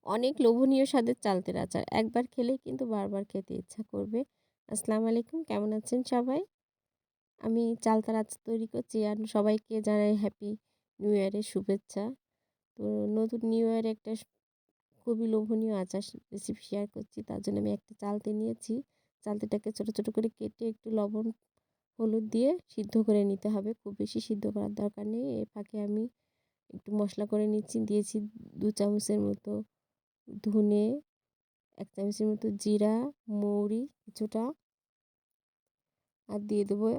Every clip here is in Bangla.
অনেক লোভনীয় স্বাদের চালতের আচার। একবার খেলেই কিন্তু বারবার খেতে ইচ্ছা করবে। আসসালামু আলাইকুম, কেমন আছেন সবাই? আমি চালতার আচার তৈরি করছি আর সবাইকে জানাই হ্যাপি নিউ ইয়ারের শুভেচ্ছা। তো নতুন নিউ ইয়ারে একটা খুবই লোভনীয় আচার রেসিপি শেয়ার করছি। তার জন্য আমি একটা চালতে নিয়েছি। চালতেটাকে ছোট, ছোট করে কেটে একটু লবণ, হলুদ দিয়ে সিদ্ধ করে নিতে হবে। খুব বেশি সিদ্ধ করার দরকার নেই। এর ফাঁকে আমি একটু মসলা করে নিচ্ছি। দিয়েছি ২ চামচের মতো ধনে, ১ চামচের মতো জিরা, মৌরি কিছুটা, আর দিয়ে দেবো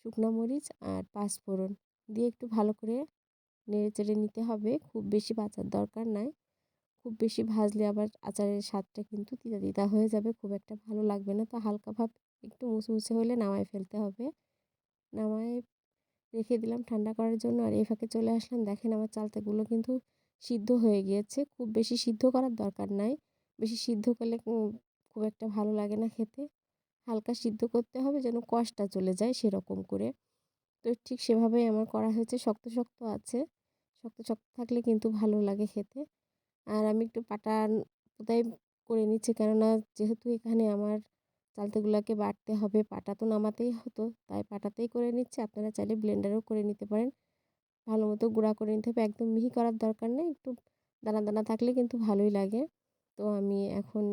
শুকনা মরিচ আর পাঁচফোড়ন দিয়ে একটু ভালো করে নেড়েচেড়ে নিতে হবে। খুব বেশি ভাজার দরকার নাই। খুব বেশি ভাজলে আবার আচারের স্বাদটা কিন্তু তিতা তিতা হয়ে যাবে, খুব একটা ভালো লাগবে না। তো হালকা ভাব একটু মুচমুচে হলে নামায় ফেলতে হবে। নামায় রেখে দিলাম ঠান্ডা করার জন্য। আর এই ফাঁকে চলে আসলাম, দেখেন আমার চালতাগুলো কিন্তু সিদ্ধ হয়ে গিয়েছে। খুব বেশি সিদ্ধ করার দরকার নাই। বেশি সিদ্ধ করলে খুব একটা ভালো লাগে না খেতে। হালকা সিদ্ধ করতে হবে যেন কষটা চলে যায় সেরকম করে। তো ঠিক সেভাবেই আমার করা হয়েছে। শক্ত, শক্ত আছে। শক্ত, শক্ত থাকলে কিন্তু ভালো লাগে খেতে। আর আমি একটু পাটা কোদাই করে নিচ্ছি, কেননা যেহেতু এখানে আমার চালতাগুলাকে বাটতে হবে, পাটা তো নামাতেই হতো, তাই পাটাতেই করে নিচ্ছি। আপনারা চাইলে ব্লেন্ডারেও করে নিতে পারেন। ভালো মতো গুঁড়া করে নিতে হবে। একদম মিহি করার দরকার নেই। একটু দানা, দানা থাকলে কিন্তু ভালোই লাগে। তো আমি এখন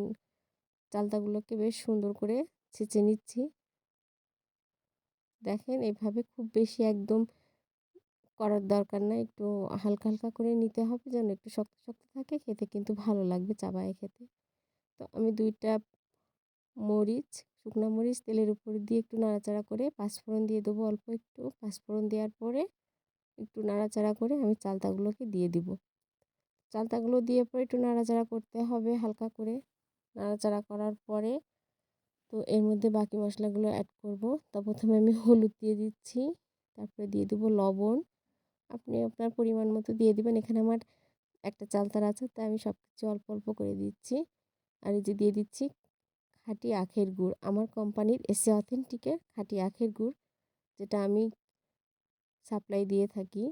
চালতাগুলোকে বেশ সুন্দর করে ছেঁচে নিচ্ছি। দেখেন এভাবে খুব বেশি একদম করার দরকার নাই। একটু হালকা, হালকা করে নিতে হবে যেন একটু শক্ত, শক্ত থাকে। খেতে কিন্তু ভালো লাগবে চাবায়ে খেতে। তো আমি ২ টা মরিচ, শুকনা মরিচ তেলের উপর দিয়ে একটু নাড়াচাড়া করে পাঁচফোড়ন দিয়ে দেবো অল্প একটু। পাঁচফোড়ন দেওয়ার পরে একটু নাড়াচাড়া করে আমি চালতাগুলোকে দিয়ে দিব। চালতাগুলো দিয়ে পরে একটু নাড়াচাড়া করতে হবে হালকা করে। নাড়াচাড়া করার পরে তো এর মধ্যে বাকি মশলাগুলো অ্যাড করব। তো প্রথমে আমি হলুদ দিয়ে দিচ্ছি। তারপরে দিয়ে দেবো লবণ। আপনি আপনার পরিমাণ মতো দিয়ে দিবেন। এখানে আমার একটা চালতার আছে, তাই আমি সবকিছু অল্প, অল্প করে দিচ্ছি। আর এই যে দিয়ে দিচ্ছি খাঁটি আখের গুড়। আমার কোম্পানির এসএ অথেন্টিকের খাঁটি আখের গুড়, যেটা আমি সাপ্লাই দিয়ে থাকি।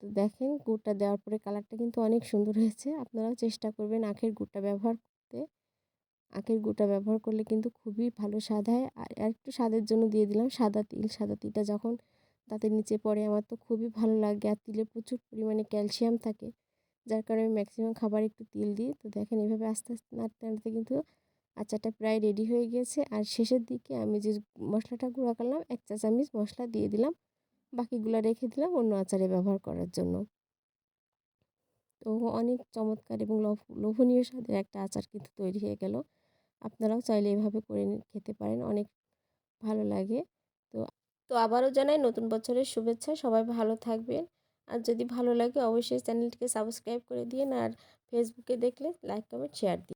তো দেখেন গুড়টা দেওয়ার পরে কালারটা কিন্তু অনেক সুন্দর হয়েছে। আপনারাও চেষ্টা করবেন আখের গুড়টা ব্যবহার করতে। আখের গুঁড়া ব্যবহার করলে কিন্তু খুবই ভালো স্বাদ হয়। আর আরেকটু স্বাদের জন্য দিয়ে দিলাম সাদা তিল। সাদা তিলটা যখন দাঁতের নিচে পড়ে আমার তো খুবই ভালো লাগে। আর তিলে প্রচুর পরিমাণে ক্যালসিয়াম থাকে, যার কারণে আমি ম্যাক্সিমাম খাবারে একটু তিল দিই। তো দেখেন এভাবে আস্তে, আস্তে নাড়তে, নাড়তে কিন্তু আচারটা প্রায় রেডি হয়ে গিয়েছে। আর শেষের দিকে আমি যে মশলাটা গুঁড়া করলাম ১ চা চামচ মশলা দিয়ে দিলাম। বাকিগুলা রেখে দিলাম অন্য আচারে ব্যবহার করার জন্য। তো অনেক চমৎকার এবং লোভনীয় স্বাদের একটা আচার কিন্তু তৈরি হয়ে গেল। আপনারাও চাইলে এভাবে করে খেতে পারেন, অনেক ভালো লাগে। তো তো আবারও জানাই নতুন বছরের শুভেচ্ছা। সবাই ভালো থাকবেন। আর যদি ভালো লাগে অবশ্যই চ্যানেলটিকে সাবস্ক্রাইব করে দিয়েন। আর ফেসবুকে দেখলে লাইক, কমেন্ট, শেয়ার দিন।